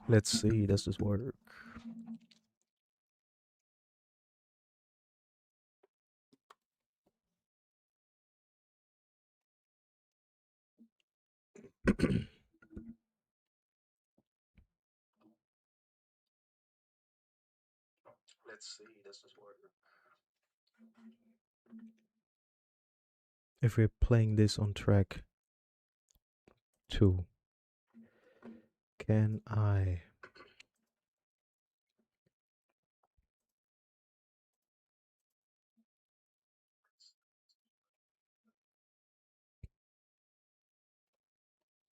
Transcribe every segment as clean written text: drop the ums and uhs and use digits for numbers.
Let's see, does this work? Let's see, does this work? If we're playing this on track 2, can I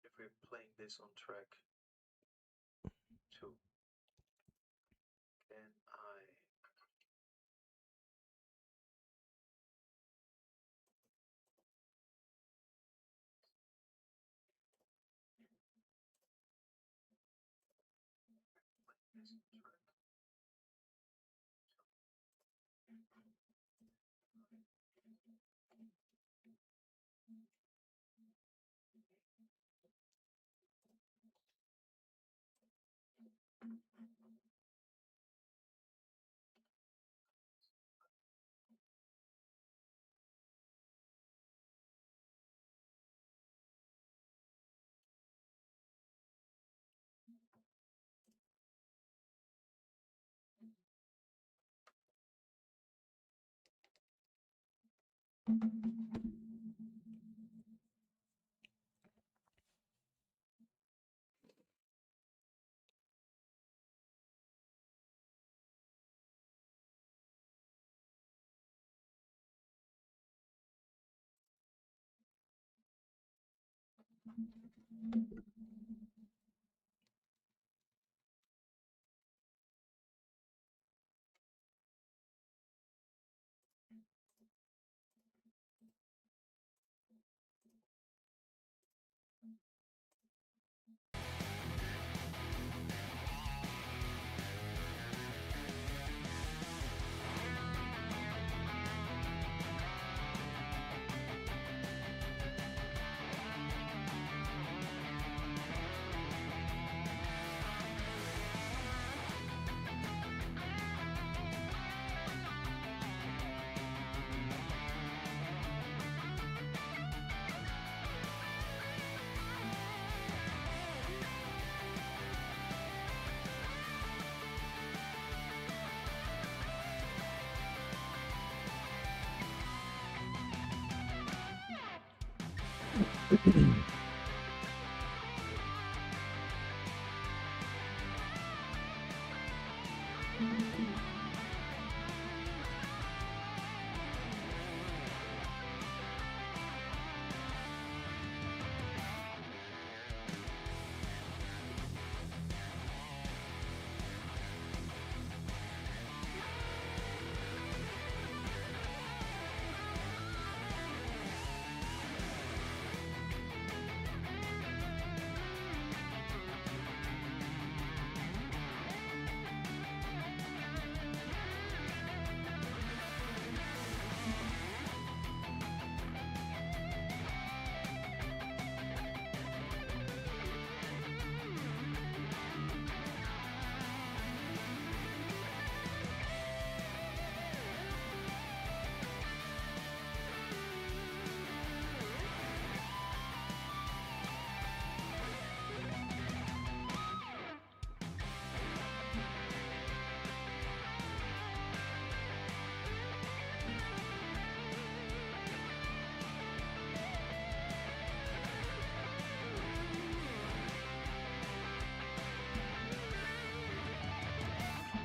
if we're playing this on track 2, can I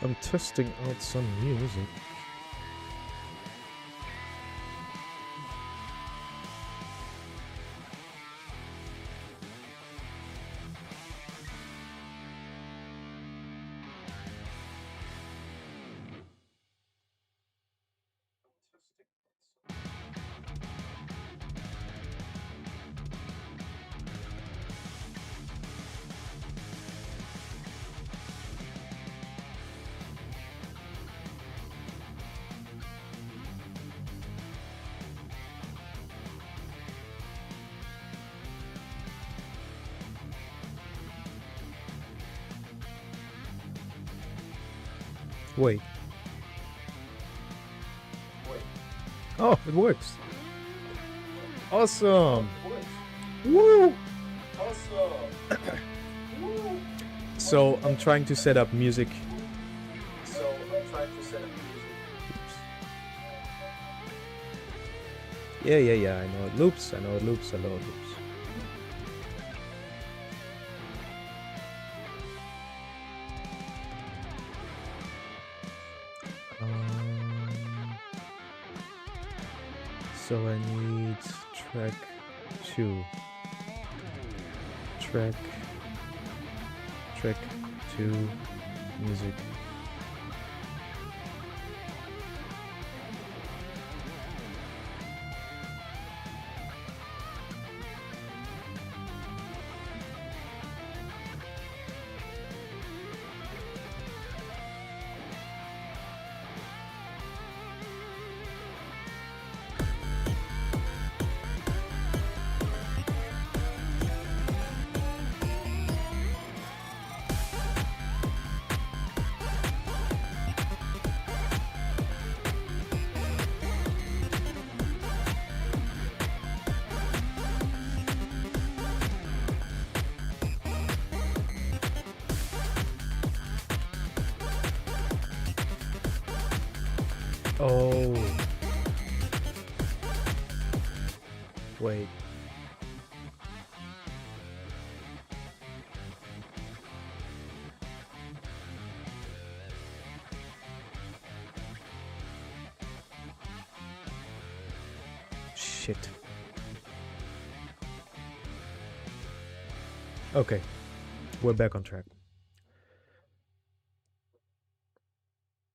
I'm testing out some music. Wait. Oh, it works. Awesome. Woo! So I'm trying to set up music. Yeah. I know it loops. I know it loops. So I need track 2. Track 2 music. Oh. Wait. Shit. Okay. We're back on track.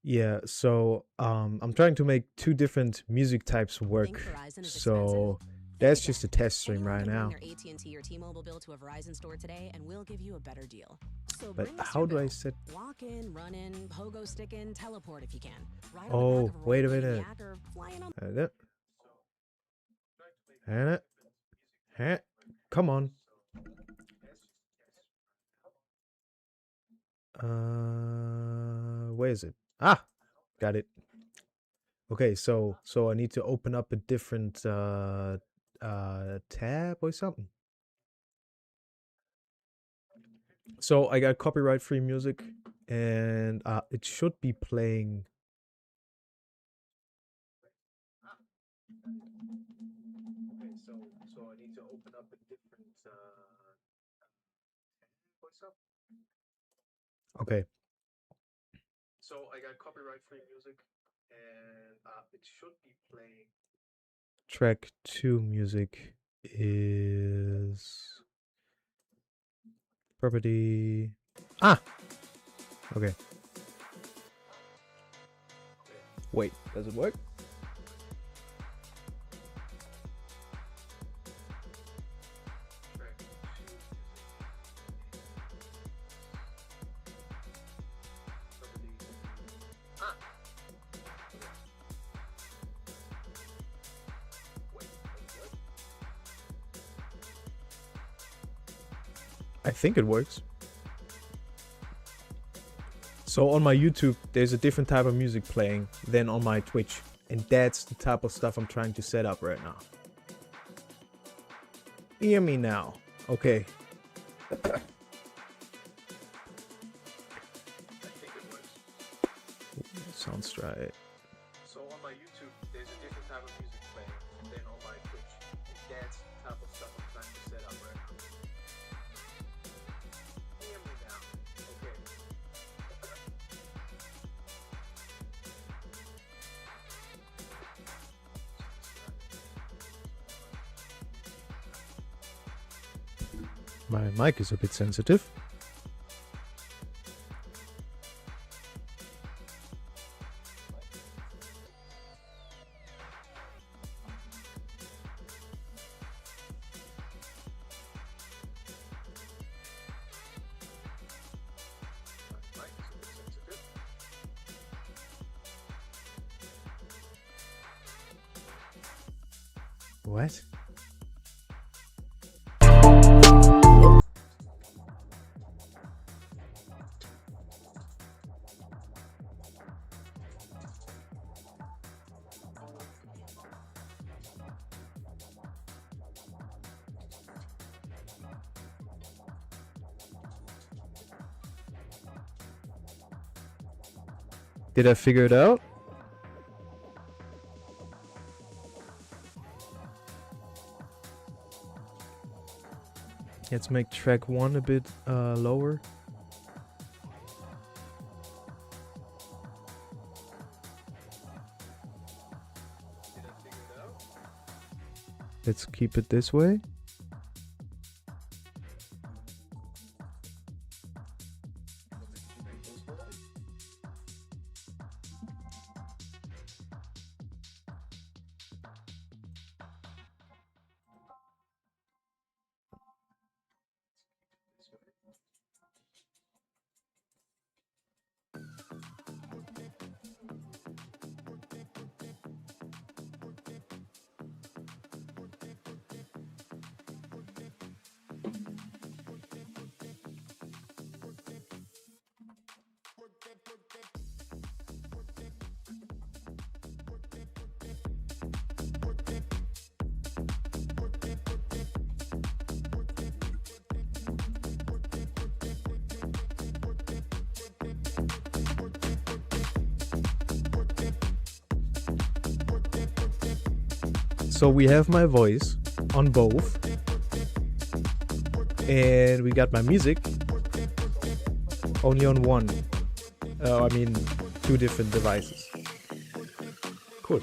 Yeah, so I'm trying to make 2 different music types work. So that's just a test stream right now. AT&T or T-Mobile bill to a Verizon store today, and we'll give you a better deal. So but how do I set? Walk in, run in, pogo stick in, teleport if you can. Oh, wait a minute. Come on. Where is it? Ah, got it. Okay, so I need to open up a different tab or something. So I got copyright-free music, and it should be playing. Okay, so I need to open up a different Okay. So I got copyright-free music, and it should be playing. Track 2 music is property. Ah. Okay. Wait, does it work? I think it works. So on my YouTube, there's a different type of music playing than on my Twitch. And that's the type of stuff I'm trying to set up right now. Hear me now. Okay. I think it works. Sounds right. So on my YouTube, there's a different type of music playing than on my Twitch. And that's the type of stuff I'm trying to set up right now. Hear me now. Okay. My mic is a bit sensitive. What? Did I figure it out? Let's make track 1 a bit lower. Did I figure it out? Let's keep it this way. So we have my voice on both, and we got my music only on one. I mean, 2 different devices. Cool.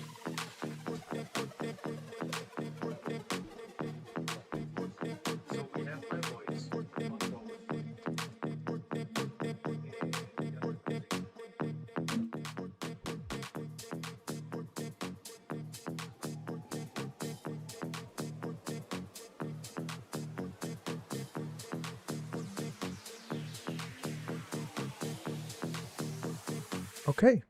So we have my voice on both. Okay.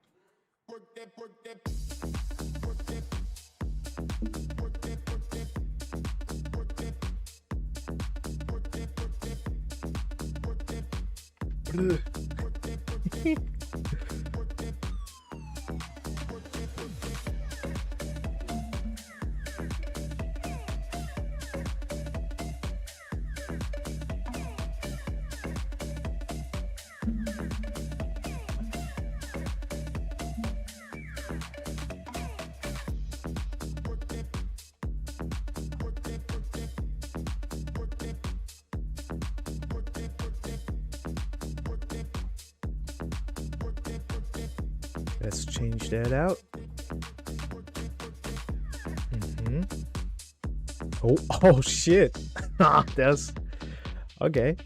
Let's change that out. Oh shit. That's okay.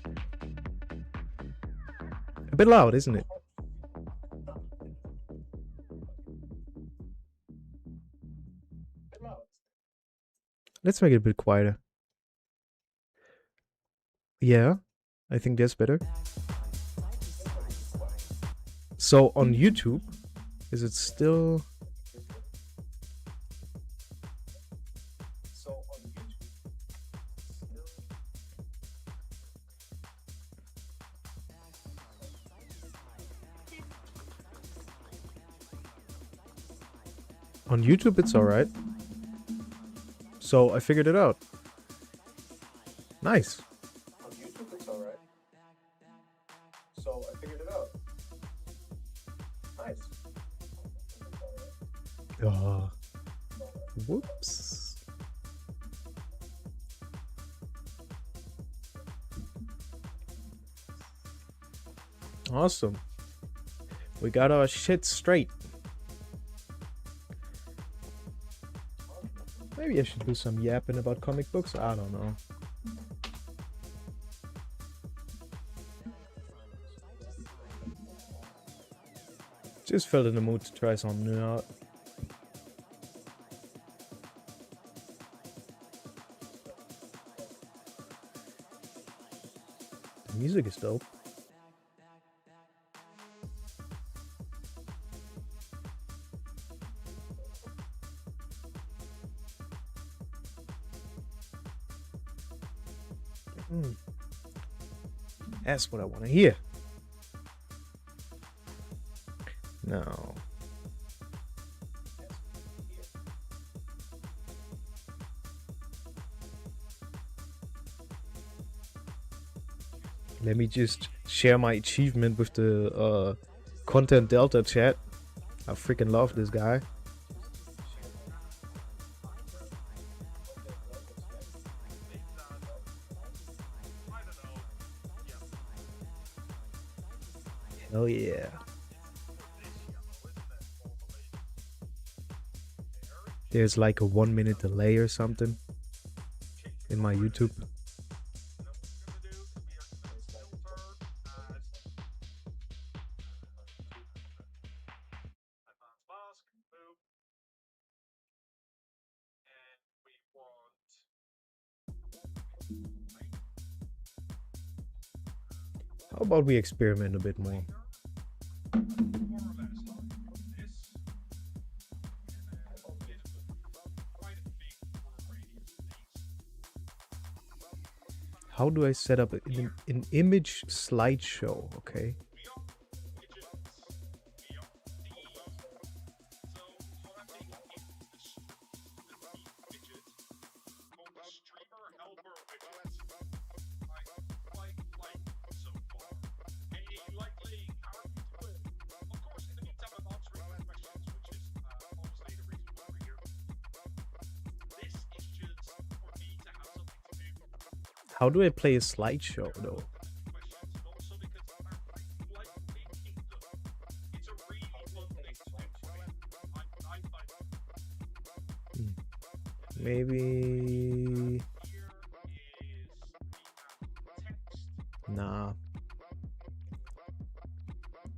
A bit loud, isn't it? Let's make it a bit quieter. Yeah, I think that's better. So on YouTube, is it still? On YouTube, it's alright. So I figured it out. Nice. On YouTube, it's alright. So I figured it out. Nice. Whoops. Awesome. We got our shit straight. Maybe I should do some yapping about comic books. I don't know. Just felt in the mood to try something new out. The music is dope. That's what I want to hear. No. Let me just share my achievement with the Content Delta chat. I freaking love this guy. Hell yeah. There's like a 1 minute delay or something in my YouTube. How about we experiment a bit more? How do I set up an image slideshow? Okay. How do I play a slideshow though? Maybe... Nah.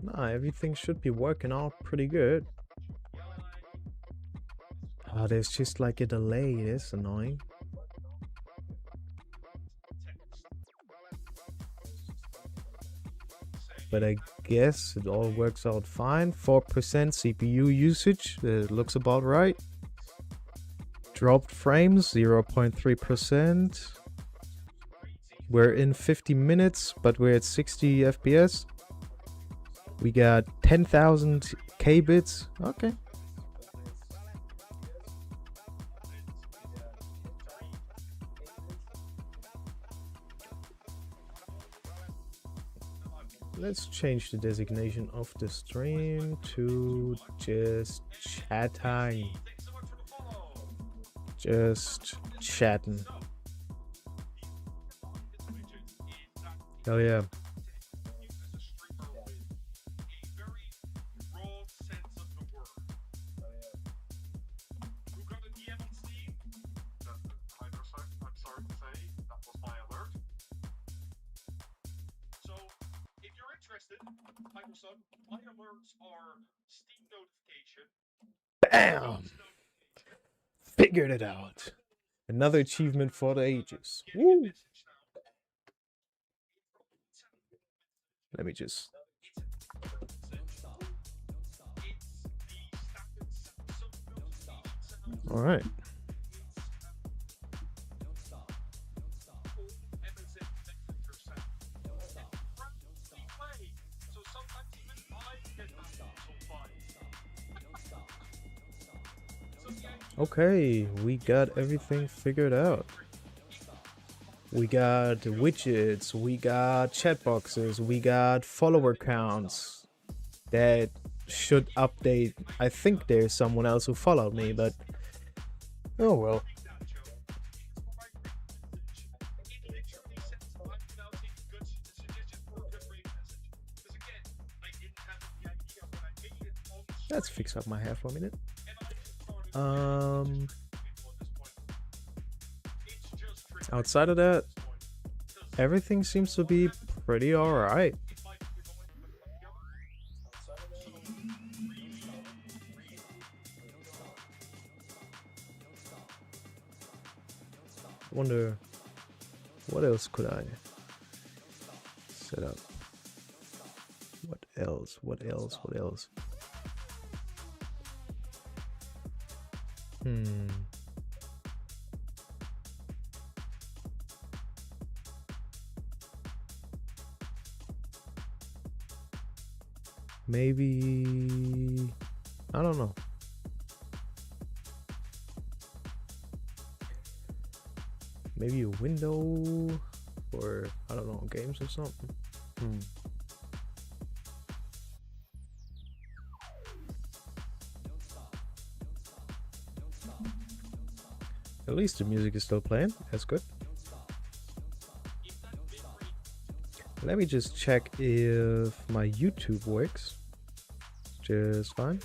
Nah, everything should be working out pretty good. Ah, there's just like a delay. That's annoying. But I guess it all works out fine. 4% CPU usage, looks about right. Dropped frames, 0.3%. We're in 50 minutes, but we're at 60 FPS. We got 10,000 K-bits. Okay. Let's change the designation of the stream to just chatting. Just chatting. Oh yeah. Bam! Figured it out. Another achievement for the ages. Woo! Let me just... Alright. Okay, we got everything figured out. We got widgets, we got chat boxes, we got follower counts that should update. I think there's someone else who followed me, but oh well. Let's fix up my hair for a minute. Outside of that, everything seems to be pretty alright. Wonder what else could I set up? What else? What else? What else? Maybe, I don't know. Maybe a window or I don't know, games or something. At least the music is still playing. That's good. Let me just check if my YouTube works. Just fine.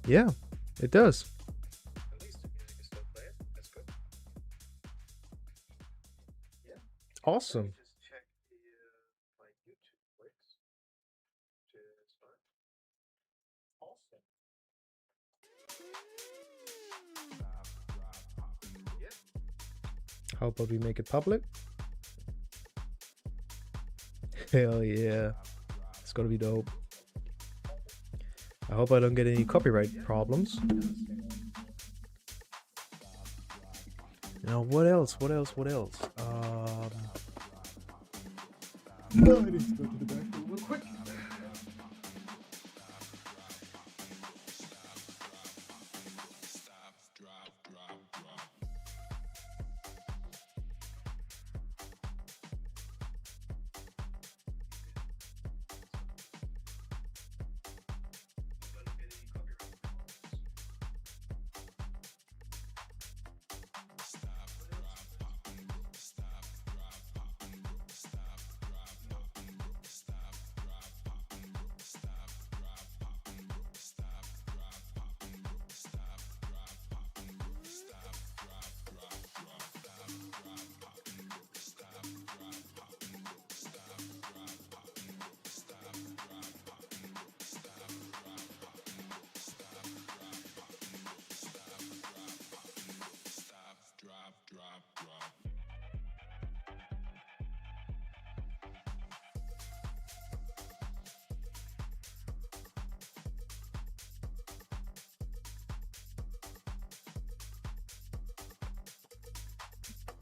Yeah, it does. At least the music is still playing. That's good. Yeah. Awesome. Just check if my YouTube works. Just fine. Awesome. Yeah. How about we make it public? Hell yeah. It's gonna be dope. I hope I don't get any copyright problems. Now, what else? What else? What else? No, I need to go to the bathroom real quick.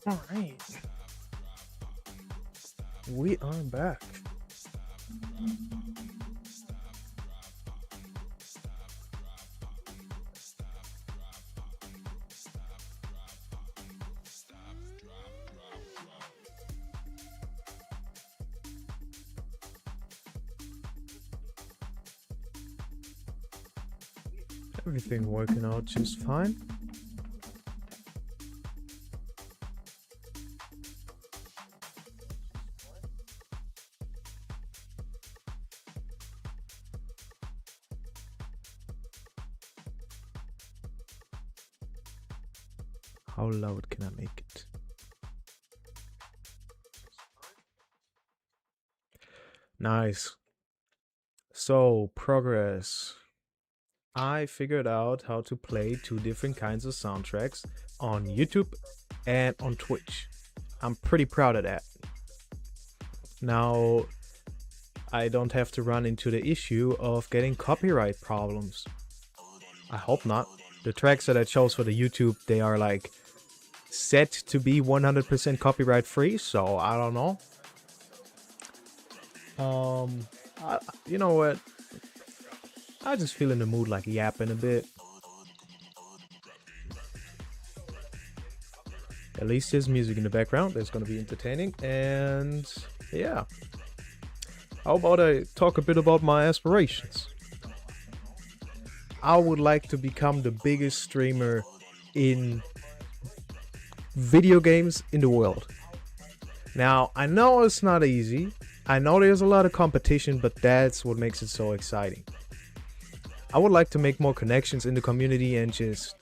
All right, we are back. Everything working out just fine. How loud can I make it? Nice. So, progress. I figured out how to play 2 different kinds of soundtracks on YouTube and on Twitch. I'm pretty proud of that. Now, I don't have to run into the issue of getting copyright problems. I hope not. The tracks that I chose for the YouTube, they are like set to be 100% copyright free, so I don't know. You know what? I just feel in the mood like yapping a bit. At least there's music in the background. That's gonna be entertaining. And yeah. How about I talk a bit about my aspirations? I would like to become the biggest streamer in video games in the world. Now, I know it's not easy. I know there's a lot of competition, but that's what makes it so exciting. I would like to make more connections in the community and just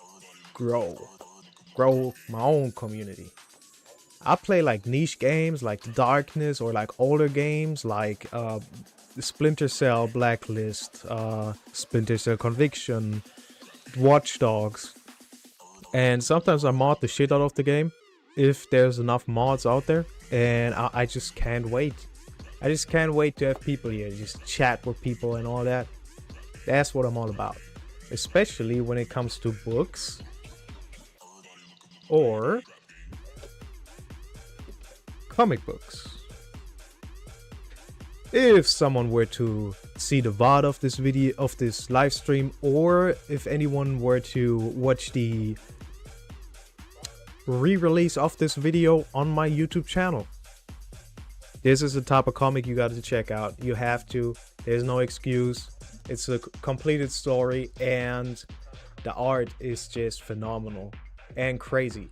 grow my own community. I play like niche games like Darkness, or like older games like Splinter Cell Blacklist, Splinter Cell Conviction, Watch Dogs. And sometimes I mod the shit out of the game if there's enough mods out there, and I just can't wait. I just can't wait to have people here, just chat with people and all that. That's what I'm all about. Especially when it comes to books or comic books. If someone were to see the VOD of this video, of this live stream, or if anyone were to watch the re-release of this video on my YouTube channel, This is the type of comic you got to check out. You have to. There's no excuse. It's a completed story, and the art is just phenomenal and crazy.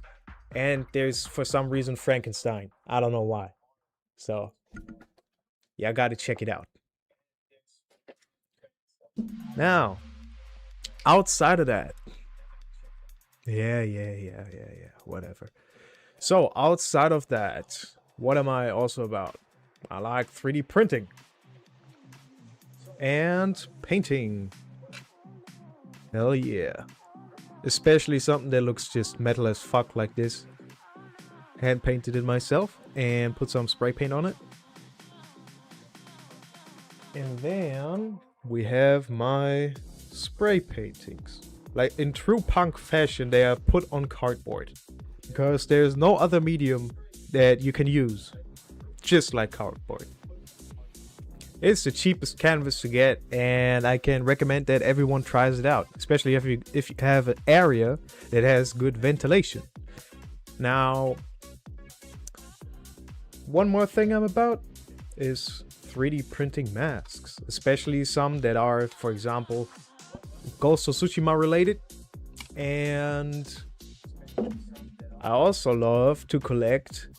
And there's, for some reason, Frankenstein. I don't know why. So, yeah, I got to check it out. Now, outside of that, yeah, whatever. So, outside of that, what am I also about? I like 3D printing and painting. Hell yeah. Especially something that looks just metal as fuck like this. Hand painted it myself and put some spray paint on it. And then we have my spray paintings. Like in true punk fashion, they are put on cardboard. Because there's no other medium that you can use. Just like cardboard. It's the cheapest canvas to get, and I can recommend that everyone tries it out. Especially if you have an area that has good ventilation. Now, one more thing I'm about is 3D printing masks. Especially some that are, for example, Ghost of Tsushima related. And I also love to collect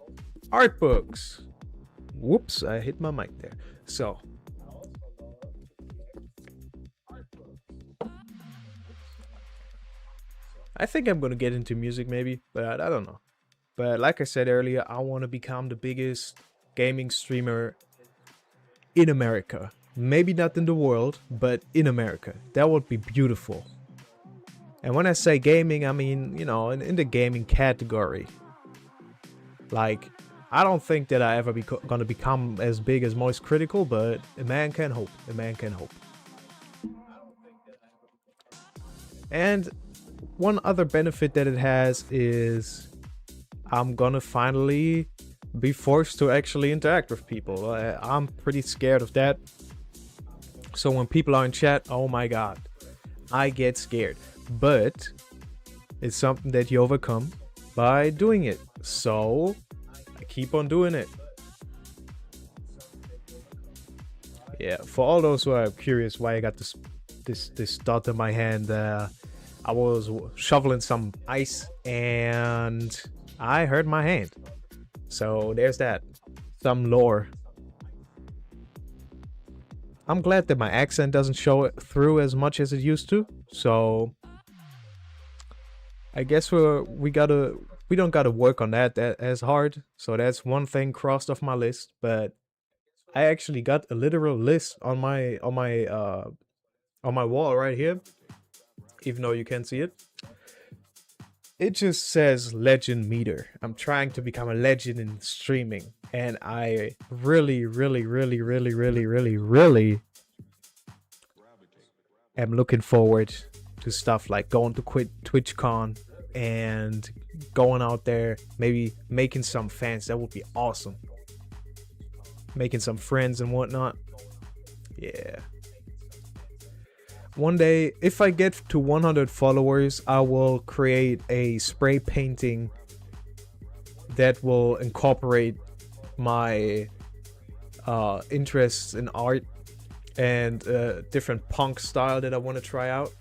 art books. Whoops, I hit my mic there. So, I think I'm gonna get into music maybe, but I don't know. But like I said earlier, I want to become the biggest gaming streamer in America. Maybe not in the world, but in America. That would be beautiful. And when I say gaming, I mean, you know, in the gaming category. Like, I don't think that I ever gonna become as big as Moist Critical, but a man can hope. A man can hope. And one other benefit that it has is I'm gonna finally be forced to actually interact with people. I'm pretty scared of that. So when people are in chat, oh my god, I get scared. But it's something that you overcome by doing it. So I keep on doing it. Yeah, for all those who are curious why I got this dot in my hand, I was shoveling some ice and I hurt my hand. So there's that. Some lore. I'm glad that my accent doesn't show it through as much as it used to. So I guess we don't gotta work on that as hard. So that's one thing crossed off my list. But I actually got a literal list on my wall right here. Even though you can't see it. It just says legend meter. I'm trying to become a legend in streaming. And I really am looking forward to stuff like going to TwitchCon and going out there, maybe making some fans. That would be awesome. Making some friends and whatnot. Yeah. One day, if I get to 100 followers, I will create a spray painting that will incorporate my interests in art and different punk style that I want to try out.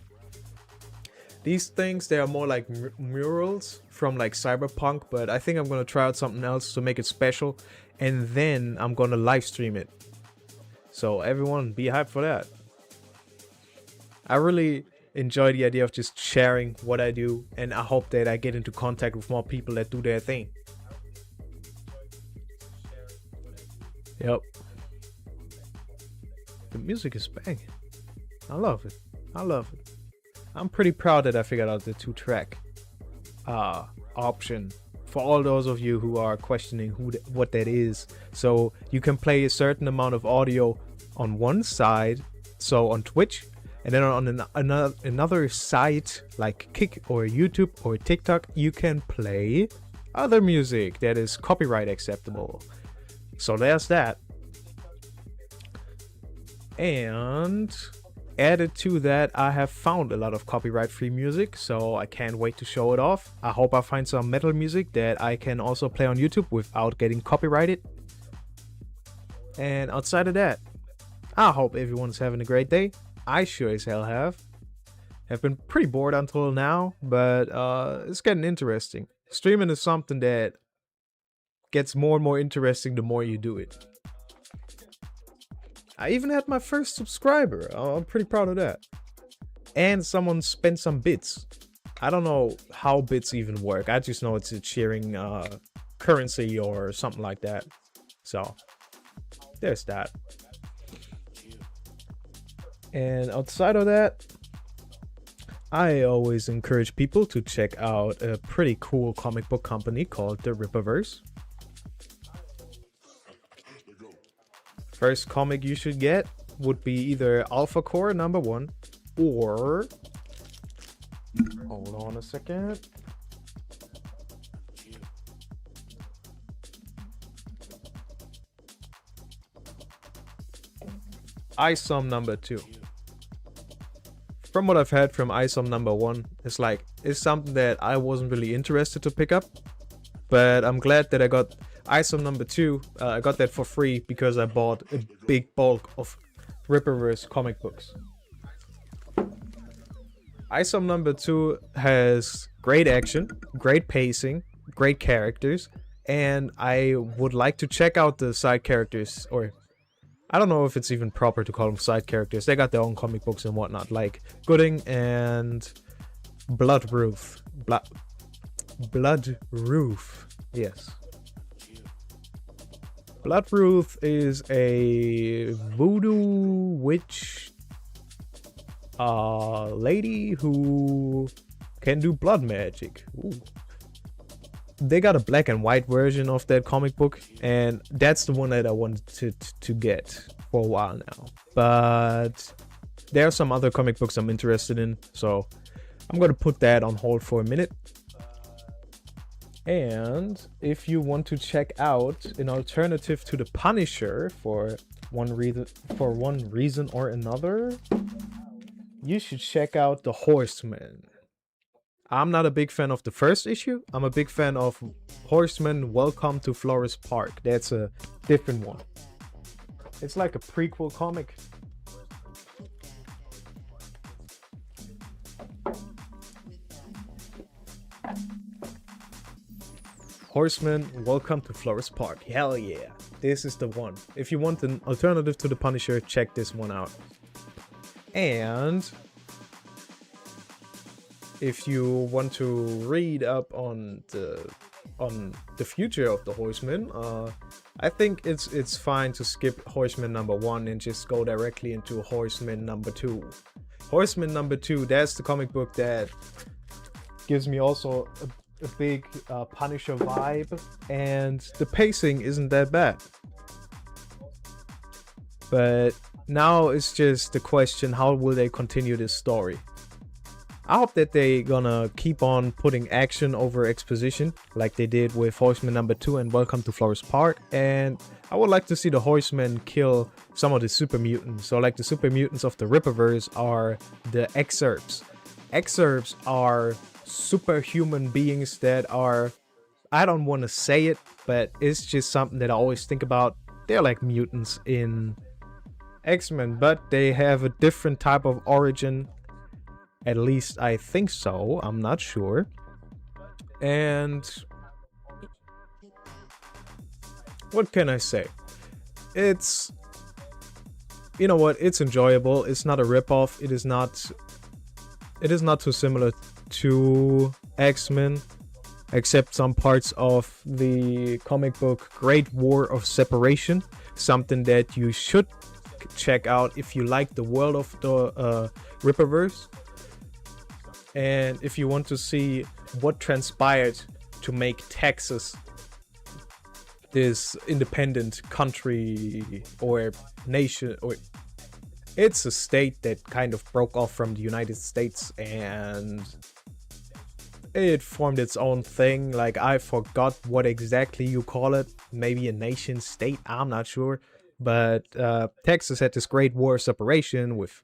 These things, they are more like murals from like cyberpunk, but I think I'm going to try out something else to make it special, and then I'm going to live stream it. So everyone be hyped for that. I really enjoy the idea of just sharing what I do, and I hope that I get into contact with more people that do their thing. Yep. The music is banging. I love it. I'm pretty proud that I figured out the 2-track option. For all those of you who are questioning what that is, so you can play a certain amount of audio on one side, so on Twitch. And then on another site like Kick or YouTube or TikTok, you can play other music that is copyright acceptable. So there's that. And added to that, I have found a lot of copyright-free music, so I can't wait to show it off. I hope I find some metal music that I can also play on YouTube without getting copyrighted. And outside of that, I hope everyone's having a great day. I sure as hell have. Have been pretty bored until now, but it's getting interesting. Streaming is something that gets more and more interesting the more you do it. I even had my first subscriber. I'm pretty proud of that. And someone spent some bits. I don't know how bits even work. I just know it's a sharing currency or something like that. So there's that. And outside of that, I always encourage people to check out a pretty cool comic book company called the Rippaverse. First comic you should get would be either Alpha Core #1 or... Hold on a second. ISOM #2. From what I've had from ISOM #1, it's something that I wasn't really interested to pick up, but I'm glad that I got ISOM #2. I got that for free because I bought a big bulk of Rippaverse comic books. ISOM #2 has great action, great pacing, great characters, and I would like to check out the side characters, or I don't know if it's even proper to call them side characters. They got their own comic books and whatnot, like Gooding and Bloodroof. Bloodroof, yes. Bloodroof is a voodoo witch lady who can do blood magic. Ooh. They got a black and white version of that comic book, and that's the one that I wanted to get for a while now. But there are some other comic books I'm interested in, so I'm gonna put that on hold for a minute. And if you want to check out an alternative to the Punisher for one reason or another, you should check out the Horseman. I'm not a big fan of the first issue. I'm a big fan of Horseman Welcome to Flores Park. That's a different one. It's like a prequel comic. Horseman Welcome to Flores Park. Hell yeah. This is the one. If you want an alternative to the Punisher, check this one out. And if you want to read up on the future of the Horseman, I think it's fine to skip Horseman #1 and just go directly into Horseman #2. Horseman #2, that's the comic book that gives me also a big Punisher vibe, and the pacing isn't that bad. But now it's just the question, how will they continue this story? I hope that they gonna keep on putting action over exposition like they did with Horseman #2 and Welcome to Flores Park. And I would like to see the Horsemen kill some of the super mutants. So like the super mutants of the Rippaverse are the excerpts. Excerpts are superhuman beings that are, I don't want to say it, but it's just something that I always think about. They're like mutants in X-Men, but they have a different type of origin. At least I think so. I'm not sure. And what can I say? It's, you know what? It's enjoyable. It's not a ripoff. It is not too similar to X-Men, except some parts of the comic book Great War of Separation. Something that you should check out if you like the world of the Rippaverse. And if you want to see what transpired to make Texas this independent country or nation, or it's a state that kind of broke off from the United States and it formed its own thing. Like, I forgot what exactly you call it. Maybe a nation state, I'm not sure. But Texas had this Great War of Separation with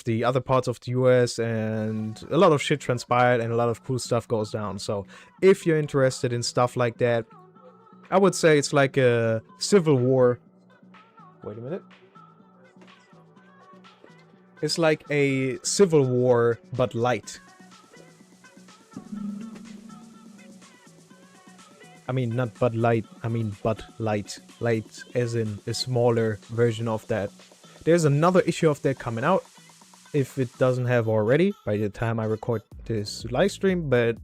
the other parts of the US, and a lot of shit transpired and a lot of cool stuff goes down. So if you're interested in stuff like that, I would say it's like a civil war Wait a minute. It's like a Civil War, but light. I mean, not Bud Light, I mean Bud Light. Light as in a smaller version of that. There's another issue of that coming out, if it doesn't have already, by the time I record this live stream, but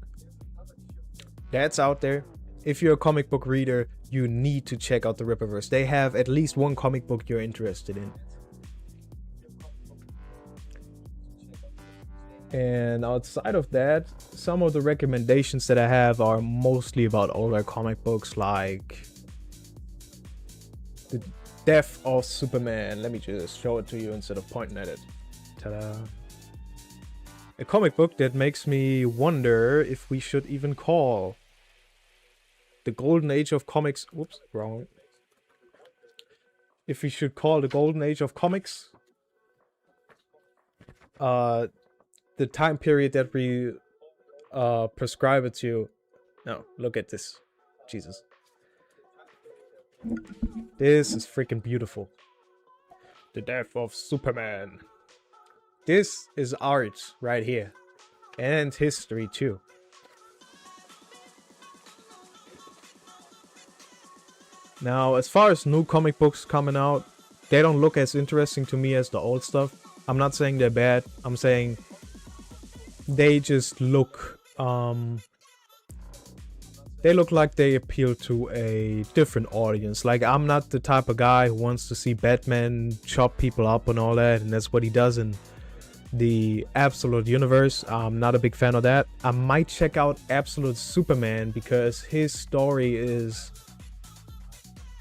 that's out there. If you're a comic book reader, you need to check out the Rippaverse. They have at least one comic book you're interested in. And outside of that, some of the recommendations that I have are mostly about older comic books, like The Death of Superman. Let me just show it to you instead of pointing at it. Ta-da. A comic book that makes me wonder if we should even call the golden age of comics... Whoops, wrong. If we should call the golden age of comics the time period that we prescribe it to. No, look at this. Jesus. This is freaking beautiful. The Death of Superman. This is art right here. And history too. Now, as far as new comic books coming out, they don't look as interesting to me as the old stuff. I'm not saying they're bad. I'm saying they just look they look like they appeal to a different audience. Like, I'm not the type of guy who wants to see Batman chop people up and all that, and that's what he does in the Absolute Universe. I'm not a big fan of that. I might check out Absolute Superman because his story is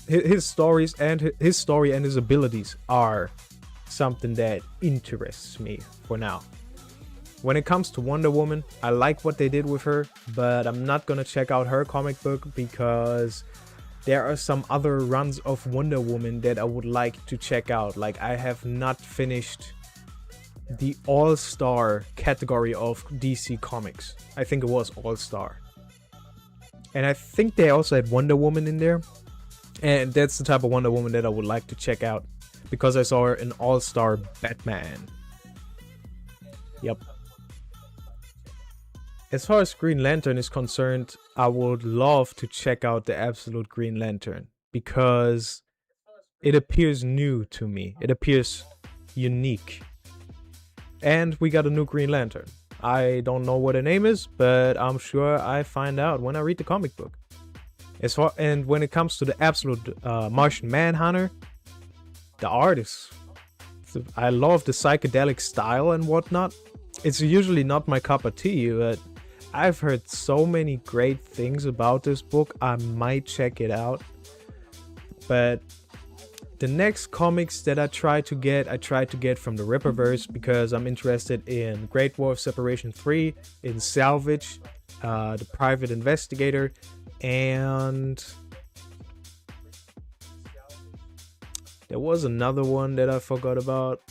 his story and his abilities are something that interests me for now. When it comes to Wonder Woman, I like what they did with her, but I'm not gonna check out her comic book because there are some other runs of Wonder Woman that I would like to check out. Like, I have not finished the All-Star category of DC Comics. I think it was All-Star. And I think they also had Wonder Woman in there. And that's the type of Wonder Woman that I would like to check out because I saw her in All-Star Batman. Yep. As far as Green Lantern is concerned, I would love to check out the Absolute Green Lantern because it appears new to me. It appears unique. And we got a new Green Lantern. I don't know what her name is, but I'm sure I find out when I read the comic book. And when it comes to the Absolute Martian Manhunter, the artist, I love the psychedelic style and whatnot. It's usually not my cup of tea, but I've heard so many great things about this book. I might check it out. But the next comics that I try to get from the Rippaverse because I'm interested in Great War of Separation 3, in Salvage, The Private Investigator, and there was another one that I forgot about.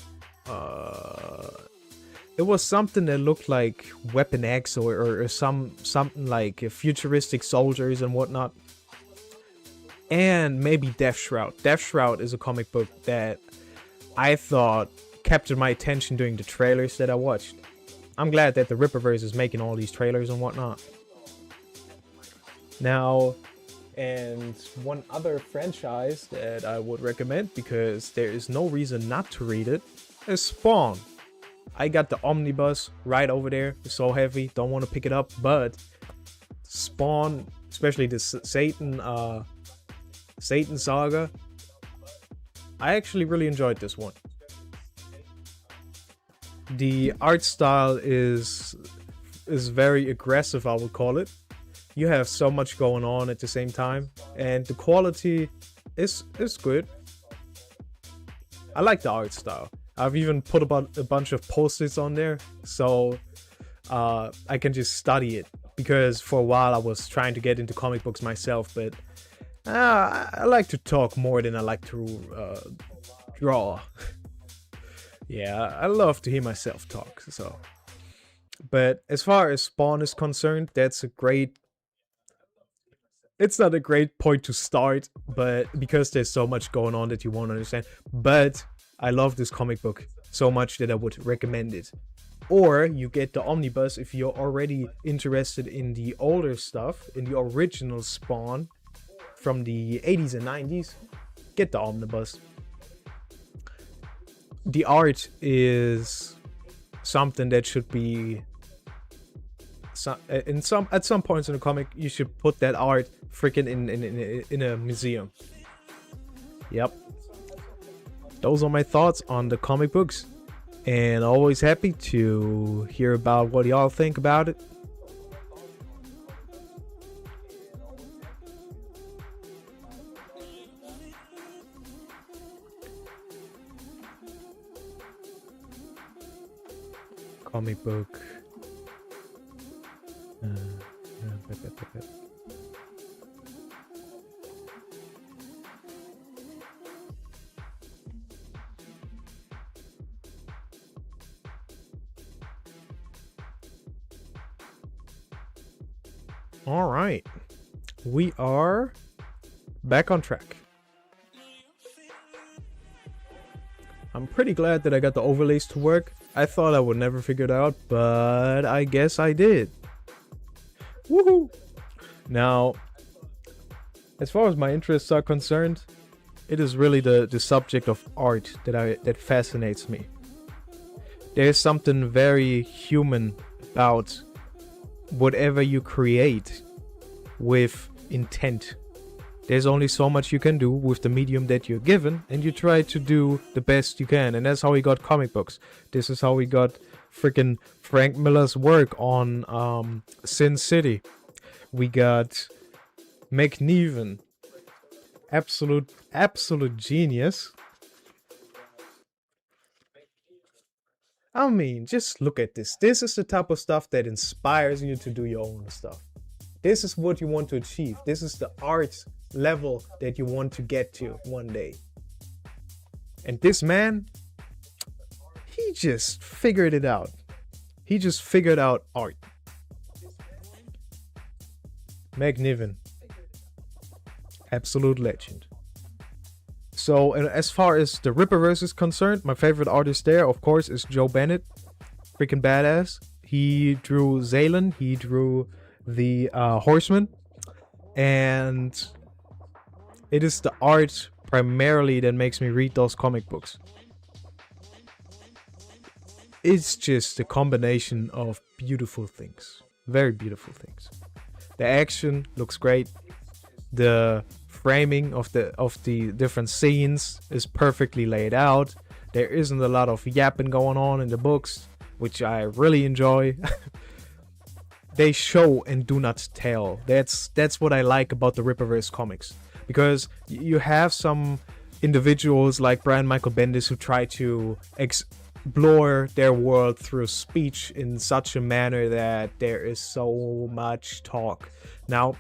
It was something that looked like Weapon X or something like futuristic soldiers and whatnot. And maybe Death Shroud. Death Shroud is a comic book that I thought captured my attention during the trailers that I watched. I'm glad that the Rippaverse is making all these trailers and whatnot. Now, and one other franchise that I would recommend because there is no reason not to read it is Spawn. I got the omnibus right over there. It's so heavy, don't want to pick it up, but Spawn, especially the Satan Saga, I actually really enjoyed this one. The art style is very aggressive, I would call it. You have so much going on at the same time, and the quality is good. I like the art style. I've even put a bunch of post-its on there so I can just study it, because for a while I was trying to get into comic books myself, but I like to talk more than I like to draw. Yeah, I love to hear myself talk. So, but as far as Spawn is concerned, that's a great it's not a great point to start, but because there's so much going on that you won't understand. But I love this comic book so much that I would recommend it. Or you get the omnibus if you're already interested in the older stuff, in the original Spawn from the 80s and 90s. Get the omnibus. The art is something that should be at some points in the comic. You should put that art freaking in a museum. Yep. Those are my thoughts on the comic books, and always happy to hear about what y'all think about it. Comic book. All right, we are back on track. I'm pretty glad that I got the overlays to work. I thought I would never figure it out, but I guess I did. Woohoo! Now, as far as my interests are concerned, it is really the subject of art that fascinates me. There's something very human about whatever you create with intent. There's only so much you can do with the medium that you're given, and you try to do the best you can. And that's how we got comic books. This is how we got freaking Frank Miller's work on Sin City. We got McNeven, absolute genius. I mean, just look at this. This is the type of stuff that inspires you to do your own stuff. This is what you want to achieve. This is the art level that you want to get to one day. And this man, he just figured it out. He just figured out art. McNiven, absolute legend. So, and as far as the Rippaverse is concerned, my favorite artist there, of course, is Joe Bennett. Freaking badass. He drew Zaylan. He drew the Horseman. And it is the art primarily that makes me read those comic books. It's just a combination of beautiful things. Very beautiful things. The action looks great. The framing of the different scenes is perfectly laid out. There isn't a lot of yapping going on in the books, which I really enjoy. They show and do not tell. That's what I like about the Rippaverse comics, because you have some individuals like Brian Michael Bendis who try to explore their world through speech in such a manner that there is so much talk. Now,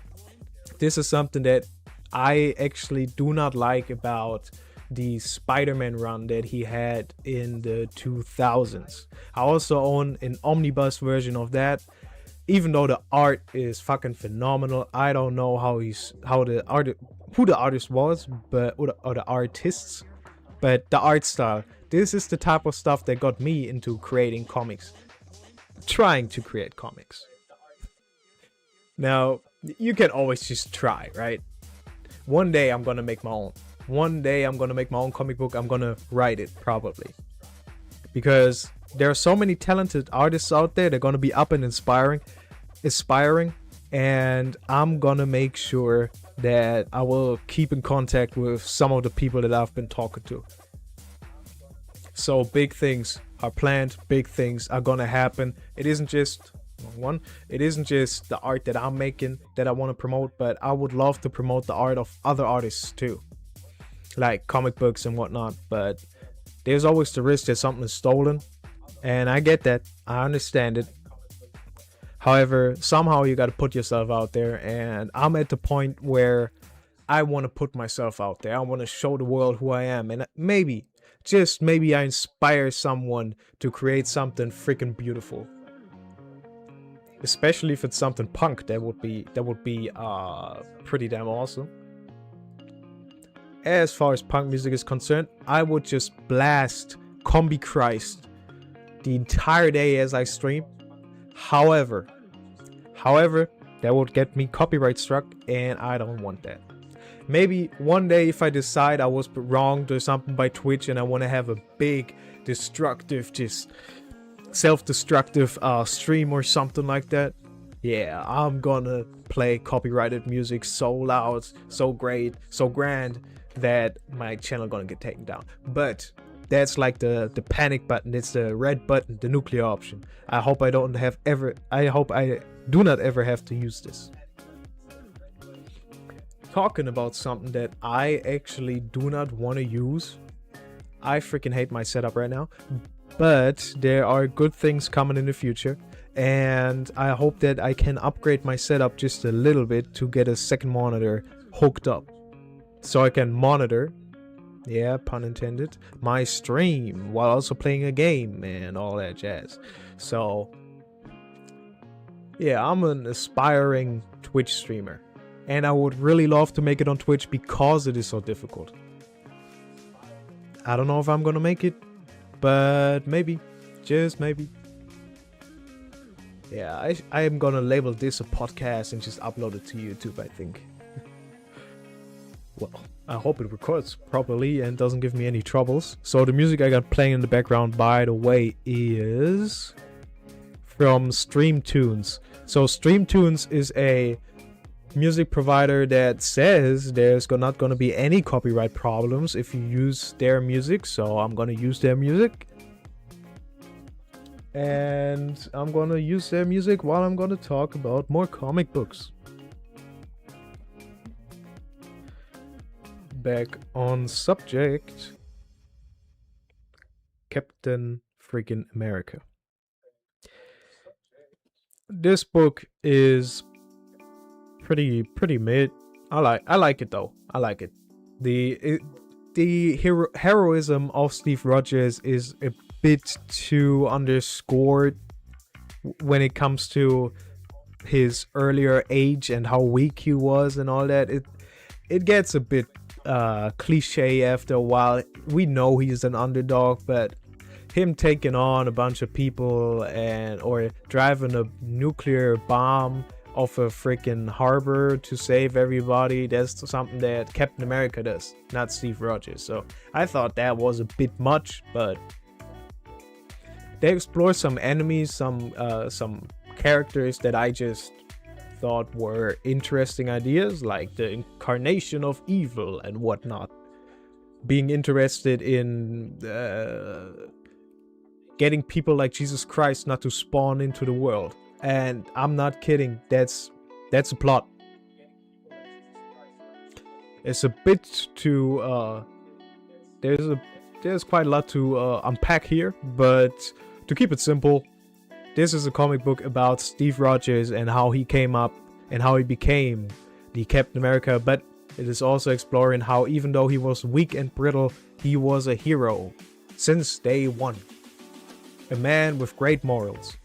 this is something that I actually do not like about the Spider-Man run that he had in the 2000s. I also own an omnibus version of that. Even though the art is fucking phenomenal, I don't know who the artist was, or the artists, but the art style. This is the type of stuff that got me into creating comics, trying to create comics. Now, you can always just try, right? One day I'm gonna make my own. One day I'm gonna make my own comic book. I'm gonna write it, probably. Because there are so many talented artists out there. They're gonna be up and inspiring. And I'm gonna make sure that I will keep in contact with some of the people that I've been talking to. So big things are planned. Big things are gonna happen. It isn't just the art that I'm making that I want to promote, but I would love to promote the art of other artists too, like comic books and whatnot. But there's always the risk that something is stolen, and I get that. I understand it. However, somehow you got to put yourself out there, and I'm at the point where I want to put myself out there. I want to show the world who I am, and maybe, just maybe, I inspire someone to create something freaking beautiful. especially if it's something punk. That would be pretty damn awesome. As far as punk music is concerned, I would just blast Combi Christ the entire day as I stream. However, that would get me copyright struck, and I don't want that. Maybe one day if I decide I was wronged or something by Twitch and I want to have a big, destructive, just self-destructive stream or something like that, yeah, I'm gonna play copyrighted music so loud, so great, so grand that my channel gonna get taken down. But that's like the panic button. It's the red button, the nuclear option. I hope I do not ever have to use this. Talking about something that I actually do not want to use. I freaking hate my setup right now, but there are good things coming in the future, and I hope that I can upgrade my setup just a little bit to get a second monitor hooked up so I can monitor, yeah, pun intended, my stream while also playing a game and all that jazz. So yeah, I'm an aspiring Twitch streamer, and I would really love to make it on Twitch because it is so difficult. I don't know if I'm gonna make it, but maybe, just maybe. Yeah, I am gonna label this a podcast and just upload it to YouTube, I think. Well, I hope it records properly and doesn't give me any troubles. So the music I got playing in the background, by the way, is from Stream Tunes. So Stream Tunes is a music provider that says there's not going to be any copyright problems if you use their music. So I'm going to use their music. And I'm going to use their music while I'm going to talk about more comic books. Back on subject. Captain freaking America. This book is pretty mid. I like it though. I like it. The heroism of Steve Rogers is a bit too underscored when it comes to his earlier age and how weak he was and all that. It gets a bit cliche after a while. We know he's an underdog, but him taking on a bunch of people or driving a nuclear bomb off a freaking harbor to save everybody, that's something that Captain America does, not Steve Rogers. So I thought that was a bit much, but they explore some enemies, some characters that I just thought were interesting ideas, like the incarnation of evil and whatnot. Being interested in getting people like Jesus Christ not to spawn into the world. And I'm not kidding, that's a plot. It's a bit too there's quite a lot to unpack here, but to keep it simple, this is a comic book about Steve Rogers and how he came up and how he became the Captain America, but it is also exploring how even though he was weak and brittle, he was a hero since day one. A man with great morals.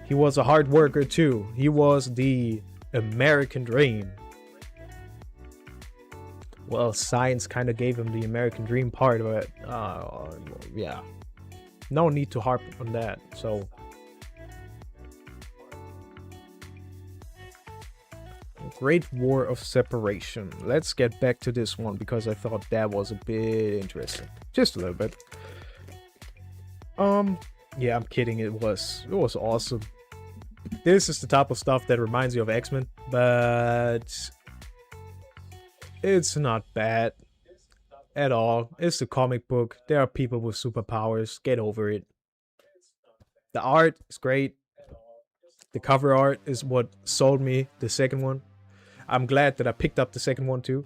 He was a hard worker too. He was the American dream. Well, science kind of gave him the American dream part, but yeah. No need to harp on that. So Great War of Separation. Let's get back to this one because I thought that was a bit interesting. Just a little bit. Yeah, I'm kidding. It was awesome. This is the type of stuff that reminds you of X-Men, but it's not bad at all. It's a comic book. There are people with superpowers. Get over it. The art is great. The cover art is what sold me the second one. I'm glad that I picked up the second one too.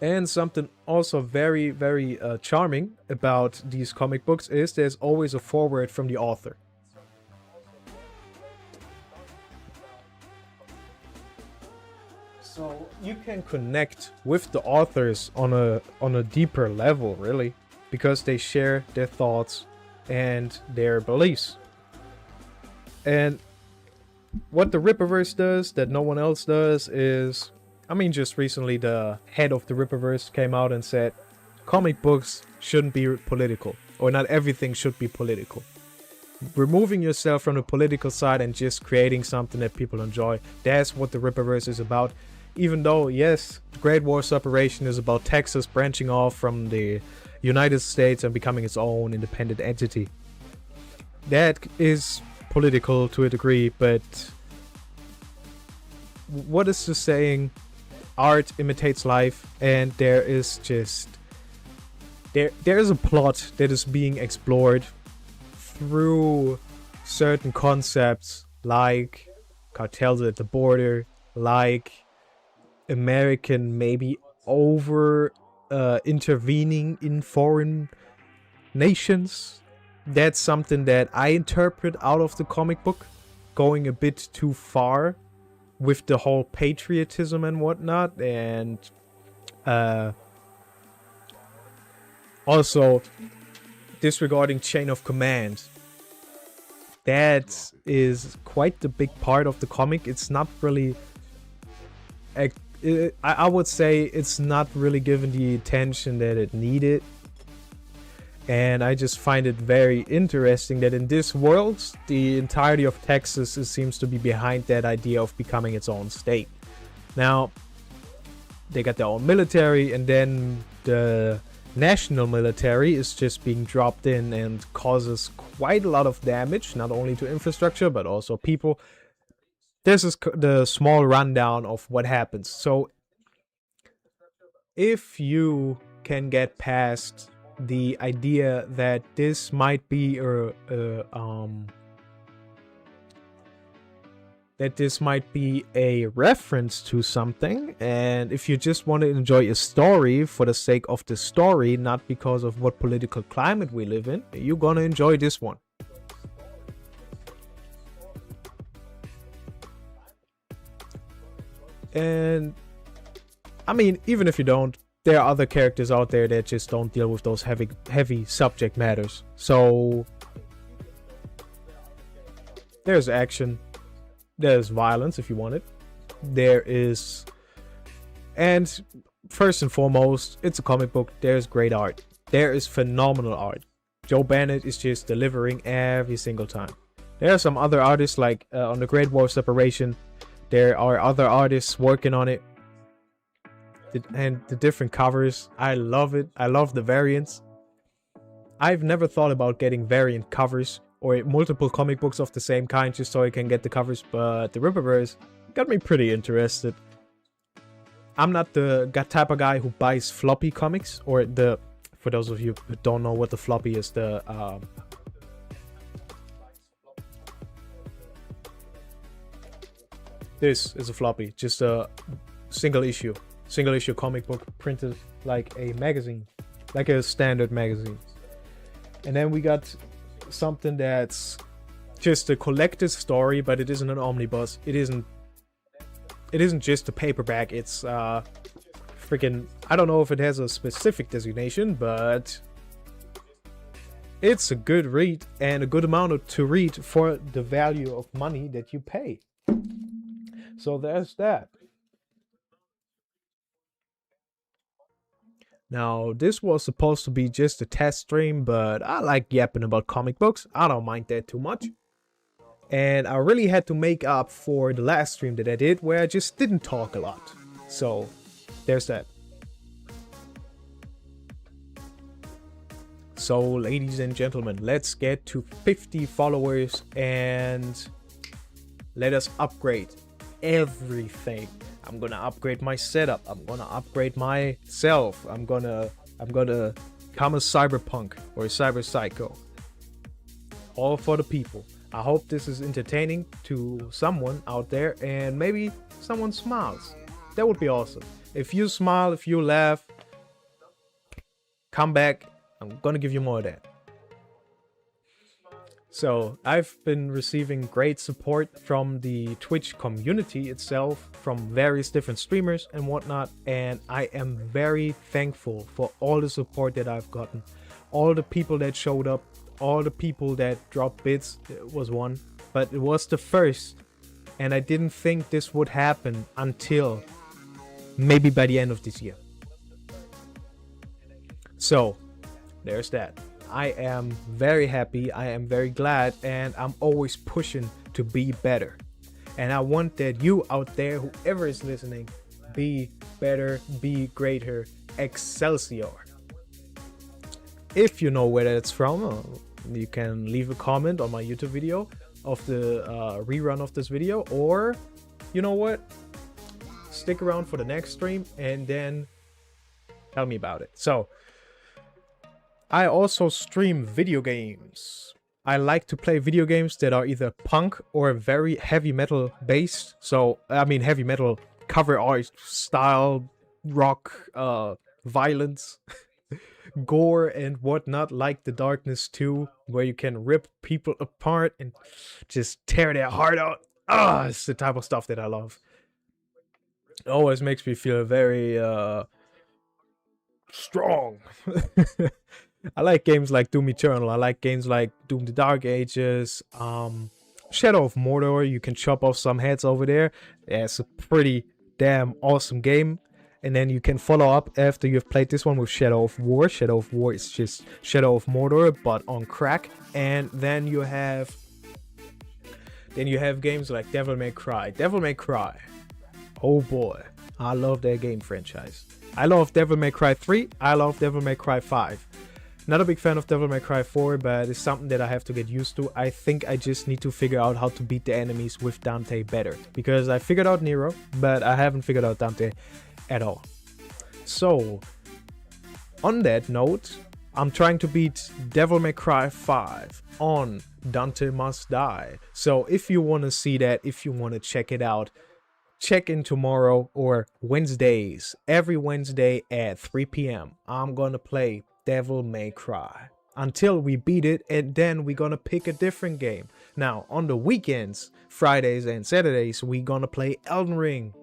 And something also very, very charming about these comic books is there's always a foreword from the author. So you can connect with the authors on a deeper level, really, because they share their thoughts and their beliefs. And what the Rippaverse does that no one else does is, I mean, just recently the head of the Rippaverse came out and said comic books shouldn't be political, or not everything should be political. Removing yourself from the political side and just creating something that people enjoy, that's what the Rippaverse is about. Even though, yes, the Great War Separation is about Texas branching off from the United States and becoming its own independent entity. That is political to a degree, but what is the saying? Art imitates life, and there is just there is a plot that is being explored through certain concepts like cartels at the border, like American maybe over intervening in foreign nations. That's something that I interpret out of the comic book, going a bit too far with the whole patriotism and whatnot, and also disregarding chain of command. That is quite the big part of the comic. It's not really, I would say it's not really given the attention that it needed. And I just find it very interesting that in this world, the entirety of Texas seems to be behind that idea of becoming its own state. Now, they got their own military, and then the national military is just being dropped in and causes quite a lot of damage, not only to infrastructure, but also people. This is the small rundown of what happens. So, if you can get past the idea that this might be a reference to something, and if you just want to enjoy a story for the sake of the story, not because of what political climate we live in, you're gonna enjoy this one. And I mean, even if you don't, there are other characters out there that just don't deal with those heavy subject matters. So there's action, there's violence if you want it, there is, and first and foremost, it's a comic book. There's great art. There is phenomenal art. Joe Bennett is just delivering every single time. There are some other artists like on the Great War Separation. There are other artists working on it. And the different covers, I love it. I love the variants. I've never thought about getting variant covers or multiple comic books of the same kind just so I can get the covers, but the Rippaverse got me pretty interested. I'm not the type of guy who buys floppy comics, or for those of you who don't know what the floppy is, this is a floppy, just a single issue comic book printed like a magazine, like a standard magazine. And then we got something that's just a collector's story, but it isn't an omnibus. It isn't just a paperback. It's freaking, I don't know if it has a specific designation, but it's a good read and a good amount to read for the value of money that you pay. So there's that. Now, this was supposed to be just a test stream, but I like yapping about comic books. I don't mind that too much. And I really had to make up for the last stream that I did, where I just didn't talk a lot. So, there's that. So, ladies and gentlemen, let's get to 50 followers and let us upgrade everything. I'm gonna upgrade my setup. I'm gonna upgrade myself. I'm gonna become a cyberpunk or a cyber psycho. All for the people. I hope this is entertaining to someone out there, and maybe someone smiles. That would be awesome. If you smile, if you laugh, come back. I'm gonna give you more of that. So, I've been receiving great support from the Twitch community itself, from various different streamers and whatnot, and I am very thankful for all the support that I've gotten. All the people that showed up, all the people that dropped bits, was one. but it was the first. And I didn't think this would happen until maybe by the end of this year. So, there's that. I am very happy, I am very glad, and I'm always pushing to be better. And I want that you out there, whoever is listening, be better, be greater, Excelsior. If you know where that's from, you can leave a comment on my YouTube video of the rerun of this video, or you know what, stick around for the next stream and then tell me about it. So I also stream video games. I like to play video games that are either punk or very heavy metal based. So I mean heavy metal cover art style, rock, violence, gore and whatnot, like The Darkness 2, where you can rip people apart and just tear their heart out. It's the type of stuff that I love. It always makes me feel very strong. I like games like Doom Eternal. I like games like Doom the Dark Ages, Shadow of Mordor. You can chop off some heads over there. Yeah, it's a pretty damn awesome game. And then you can follow up after you've played this one with Shadow of War. Shadow of War is just Shadow of Mordor, but on crack. And then you have games like Devil May Cry. Devil May Cry. Oh boy, I love that game franchise. I love Devil May Cry 3. I love Devil May Cry 5. Not a big fan of Devil May Cry 4, but it's something that I have to get used to. I think I just need to figure out how to beat the enemies with Dante better. Because I figured out Nero, but I haven't figured out Dante at all. So, on that note, I'm trying to beat Devil May Cry 5 on Dante Must Die. So if you want to see that, if you want to check it out, check in tomorrow or Wednesdays. Every Wednesday at 3 p.m. I'm gonna play Devil May Cry until we beat it, and then we're gonna pick a different game. Now, on the weekends, Fridays and Saturdays, we're gonna play Elden Ring.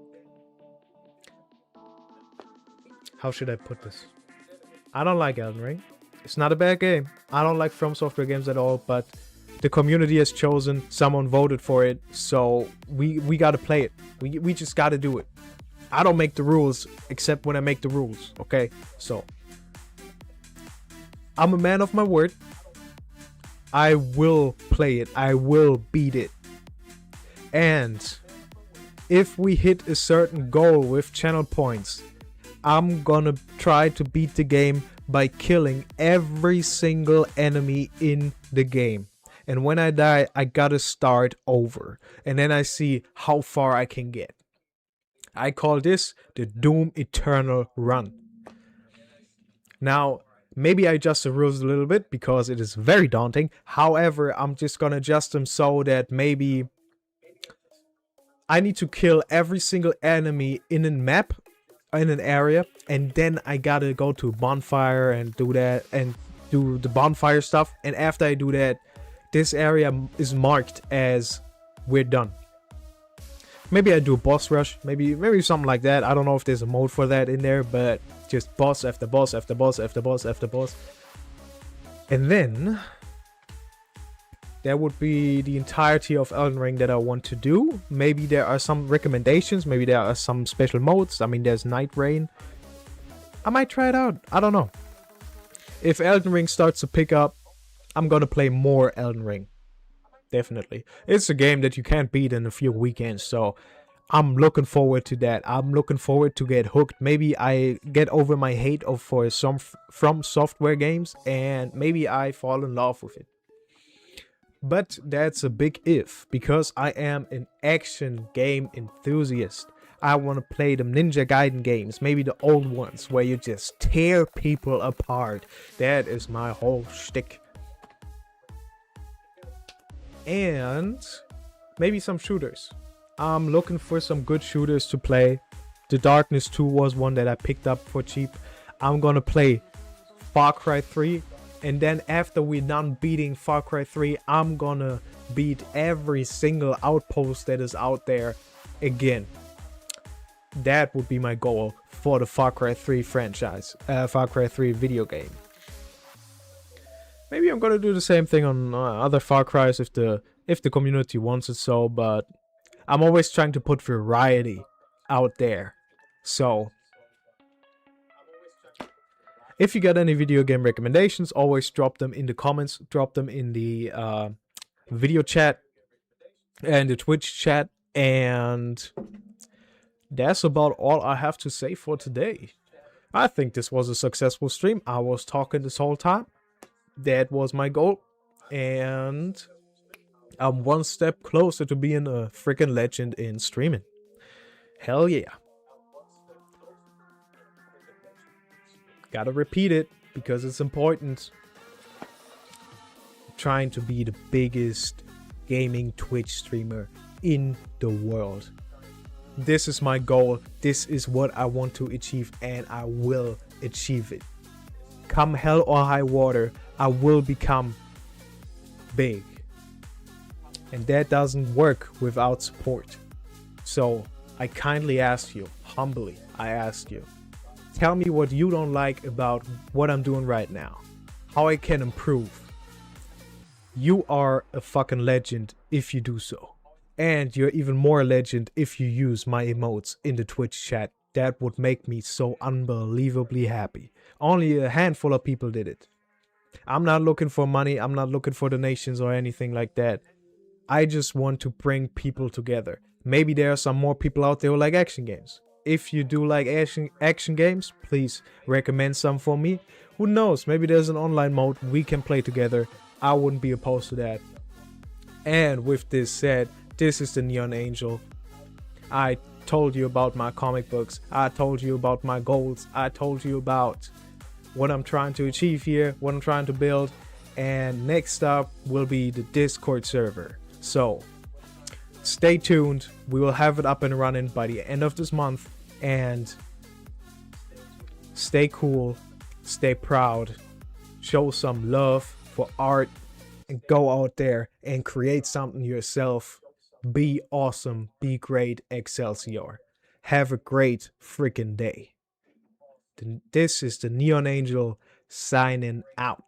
How should I put this? I don't like Elden Ring. It's not a bad game. I don't like From Software games at all, but the community has chosen, someone voted for it, so we gotta play it. We just gotta do it. I don't make the rules except when I make the rules, okay? So I'm a man of my word. I will play it. I will beat it. And if we hit a certain goal with channel points, I'm gonna try to beat the game by killing every single enemy in the game. And when I die, I gotta start over. And then I see how far I can get. I call this the Doom Eternal run. Now, maybe I adjust the rules a little bit because it is very daunting. However, I'm just gonna adjust them so that maybe I need to kill every single enemy in a map, in an area, and then I gotta go to bonfire and do that and do the bonfire stuff. And after I do that, this area is marked as we're done. Maybe I do a boss rush, maybe something like that. I don't know if there's a mode for that in there, but just boss after boss after boss after boss after boss. And then that would be the entirety of Elden Ring that I want to do. Maybe there are some recommendations, maybe there are some special modes. I mean, there's Night Rain. I might try it out. I don't know. If Elden Ring starts to pick up, I'm gonna play more Elden Ring. Definitely. It's a game that you can't beat in a few weekends, so I'm looking forward to that. I'm looking forward to get hooked. Maybe I get over my hate for some From Software games, and maybe I fall in love with it. But that's a big if, because I am an action game enthusiast. I want to play the Ninja Gaiden games, maybe the old ones, where you just tear people apart. That is my whole shtick. And maybe some shooters. I'm looking for some good shooters to play. The Darkness 2 was one that I picked up for cheap. I'm gonna play Far Cry 3. And then after we're done beating Far Cry 3, I'm gonna beat every single outpost that is out there again. That would be my goal for the Far Cry 3 franchise. Far Cry 3 video game. Maybe I'm gonna do the same thing on other Far Cries if the if the community wants it so, but I'm always trying to put variety out there. So if you got any video game recommendations, always drop them in the comments, drop them in the video chat and the Twitch chat. And that's about all I have to say for today. I think this was a successful stream. I was talking this whole time. That was my goal. And I'm one step closer to being a freaking legend in streaming. Hell yeah. Gotta repeat it because it's important. I'm trying to be the biggest gaming Twitch streamer in the world. This is my goal. This is what I want to achieve, and I will achieve it. Come hell or high water, I will become big. And that doesn't work without support. So I kindly ask you, humbly, I ask you, tell me what you don't like about what I'm doing right now. How I can improve. You are a fucking legend if you do so. And you're even more a legend if you use my emotes in the Twitch chat. That would make me so unbelievably happy. Only a handful of people did it. I'm not looking for money. I'm not looking for donations or anything like that. I just want to bring people together. Maybe there are some more people out there who like action games. If you do like action games, please recommend some for me. Who knows? Maybe there's an online mode we can play together. I wouldn't be opposed to that. And with this said, this is the Neon Angel. I told you about my comic books. I told you about my goals. I told you about what I'm trying to achieve here, what I'm trying to build. And next up will be the Discord server. So stay tuned. We will have it up and running by the end of this month. And stay cool, stay proud, show some love for art, and go out there and create something yourself. Be awesome, be great, Excelsior. Have a great freaking day. This is the Neon Angel signing out.